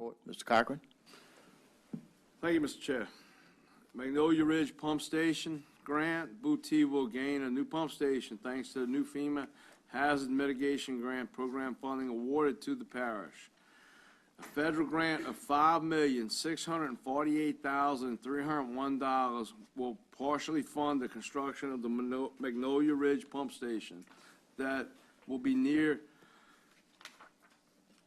report. Mr. Cochran? Thank you, Mr. Chair. Magnolia Ridge Pump Station grant. Booty will gain a new pump station thanks to the new FEMA Hazard Mitigation Grant Program funding awarded to the parish. A federal grant of $5,648,301 will partially fund the construction of the Magnolia Ridge Pump Station that will be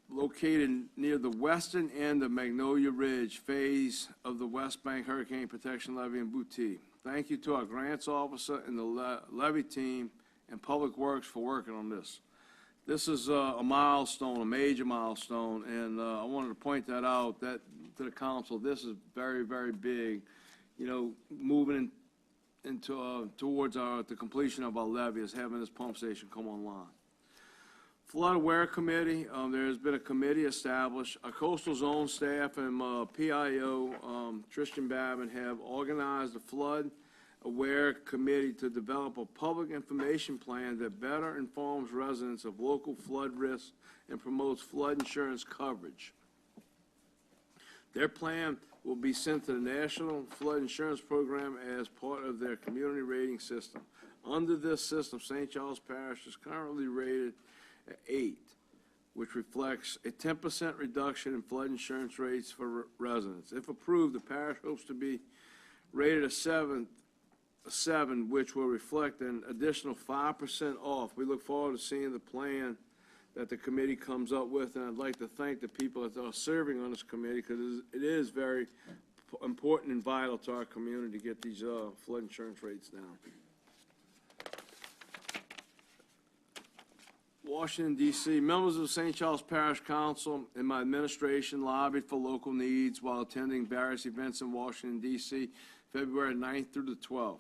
located near the western end of Magnolia Ridge phase of the West Bank Hurricane Protection Levee in Booty. Thank you to our grants officer and the levee team and Public Works for working on this. This is a milestone, a major milestone, and I wanted to point that out to the council. This is very, very big, you know, moving towards the completion of our levee is having this pump station come online. Flood Aware Committee, there has been a committee established. Our coastal zone staff and PIO, Tristan Babin, have organized a Flood Aware Committee to develop a public information plan that better informs residents of local flood risks and promotes flood insurance coverage. Their plan will be sent to the National Flood Insurance Program as part of their community rating system. Under this system, St. Charles Parish is currently rated at 8, which reflects a 10% reduction in flood insurance rates for residents. If approved, the parish hopes to be rated a 7, which will reflect an additional 5% off. We look forward to seeing the plan that the committee comes up with, and I'd like to thank the people that are serving on this committee because it is very important and vital to our community to get these flood insurance rates down. Washington, D.C. Members of the St. Charles Parish Council and my administration lobbied for local needs while attending various events in Washington, D.C., February 9th through the 12th.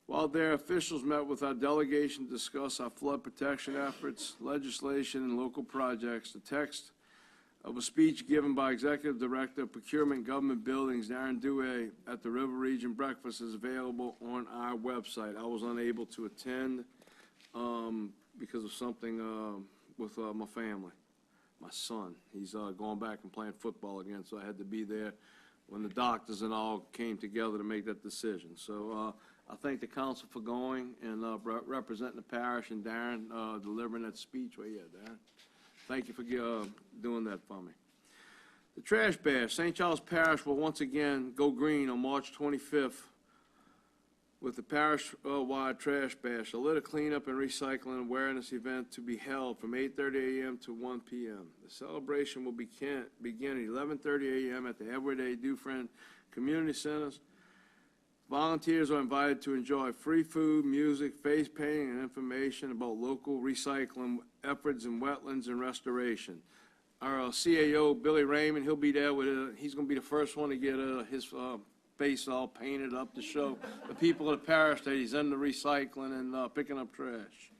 While their officials met with our delegation to discuss our flood protection efforts, legislation, and local projects, the text of a speech given by Executive Director of Procurement Government Buildings, Darren Dewey, at the River Region Breakfast is available on our website. I was unable to attend because of something with my family. My son, he's going back and playing football again, so I had to be there when the doctors and all came together to make that decision. So I thank the council for going and representing the parish, and Darren delivering that speech. Well, yeah, Darren, thank you for doing that for me. The Trash Bash. St. Charles Parish will once again go green on March 25th with the parish-wide Trash Bash, a litter cleanup and recycling awareness event to be held from 8:30 a.m. to 1 p.m. The celebration will begin at 11:30 a.m. at the Edward A. Dufresne Community Centers. Volunteers are invited to enjoy free food, music, face painting, and information about local recycling efforts in wetlands and restoration. Our CAO, Billy Raymond, he'll be there with it. He's going to be the first one to get his face all painted up to show the people of the parish that he's into recycling and picking up trash.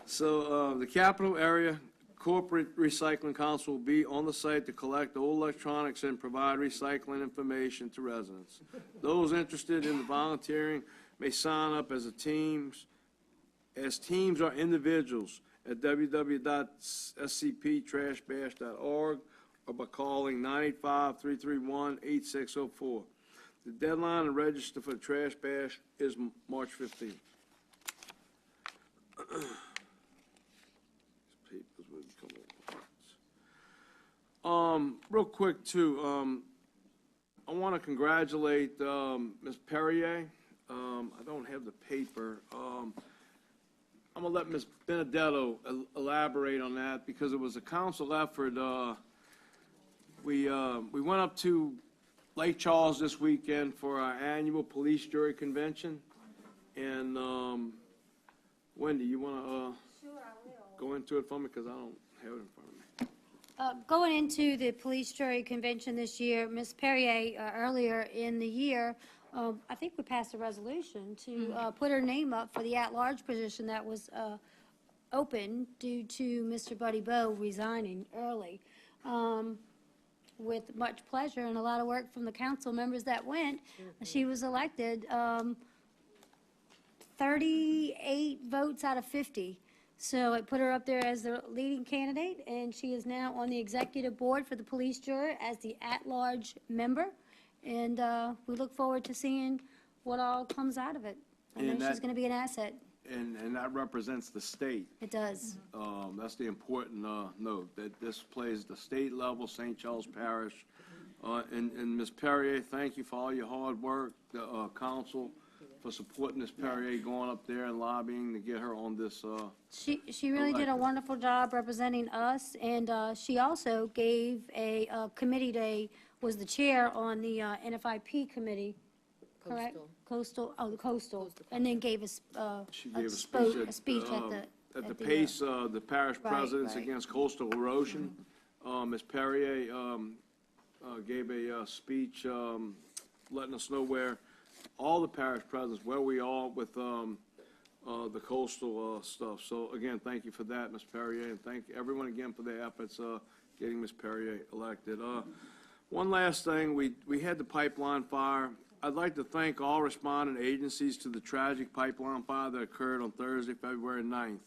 So the Capital Area Corporate Recycling Council will be on the site to collect old electronics and provide recycling information to residents. Those interested in the volunteering may sign up as teams or individuals at www.scptrashbash.org or by calling 985-331-8604. The deadline to register for the Trash Bash is March 15th. Real quick, too, I want to congratulate Ms. Perrier. I don't have the paper. I'm going to let Ms. Benedetto elaborate on that because it was a council effort. We went up to Lake Charles this weekend for our annual police jury convention. And Wendy, you want to Sure, I will. go into it for me because I don't have it in front of me. Going into the police jury convention this year, Ms. Perrier, earlier in the year, I think we passed a resolution to put her name up for the at-large position that was open due to Mr. Buddy Bowe resigning early. With much pleasure and a lot of work from the council members that went, she was elected 38 votes out of 50. So it put her up there as the leading candidate, and she is now on the executive board for the police jury as the at-large member. And we look forward to seeing what all comes out of it. I know And she's that- going to be an asset. And that represents the state. It does. That's the important note, that this plays the state level, St. Charles Parish. And Ms. Perrier, thank you for all your hard work, the council, for supporting Ms. Perrier going up there and lobbying to get her on this. She really did a elected. wonderful job representing us, and she also gave a committee day, was the chair on the NFIP committee, correct? Coastal, the coastal, and then gave us She gave a speech a speech at the. at the pace, the parish Right, presidents right. against coastal erosion. Ms. Perrier gave a speech letting us know where all the parish presidents, where we are with the coastal stuff. So again, thank you for that, Ms. Perrier, and thank everyone again for their efforts getting Ms. Perrier elected. One last thing, we had the pipeline fire. I'd like to thank all responding agencies to the tragic pipeline fire that occurred on Thursday, February 9th.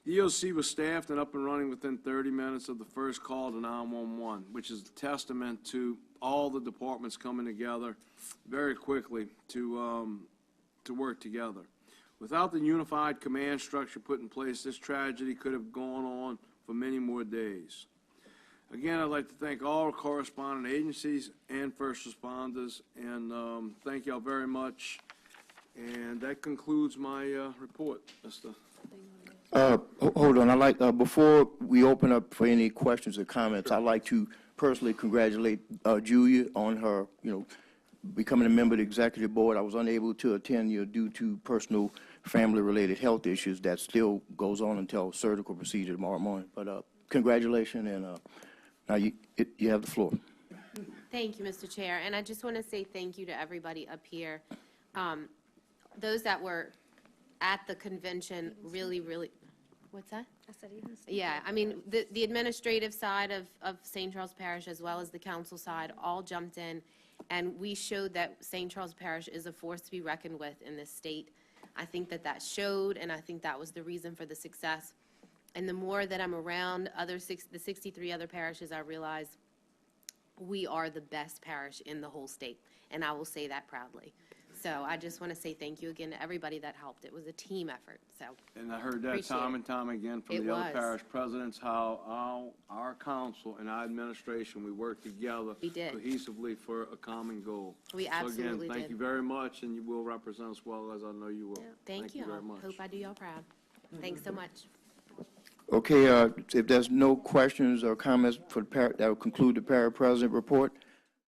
The EOC was staffed and up and running within 30 minutes of the first call to 911, which is a testament to all the departments coming together very quickly to work together. Without the unified command structure put in place, this tragedy could have gone on for many more days. Again, I'd like to thank all corresponding agencies and first responders, and thank y'all very much. And that concludes my report, Mr. Hold on, I'd like, before we open up for any questions or comments, I'd like to personally congratulate Julia on her, becoming a member of the executive board. I was unable to attend due to personal family-related health issues. That still goes on until surgical procedure tomorrow morning. But congratulations, and now you have the floor. Thank you, Mr. Chair, and I just want to say thank you to everybody up here. Those that were at the convention really, what's that? I said even. Yeah, I mean, the administrative side of St. Charles Parish as well as the council side all jumped in, and we showed that St. Charles Parish is a force to be reckoned with in this state. I think that showed, and I think that was the reason for the success. And the more that I'm around the 63 other parishes, I realize we are the best parish in the whole state, and I will say that proudly. So I just want to say thank you again to everybody that helped. It was a team effort, so. And I heard that Appreciate time it. and time again from It the other was. parish presidents, how our council and our administration, we work together We did. cohesively for a common goal. We absolutely So again, thank did. you very much, and you will represent us well, as I know you will. Thank you. very much. Hope I do y'all proud. Thanks so much. Okay, if there's no questions or comments for that will conclude the parish president report.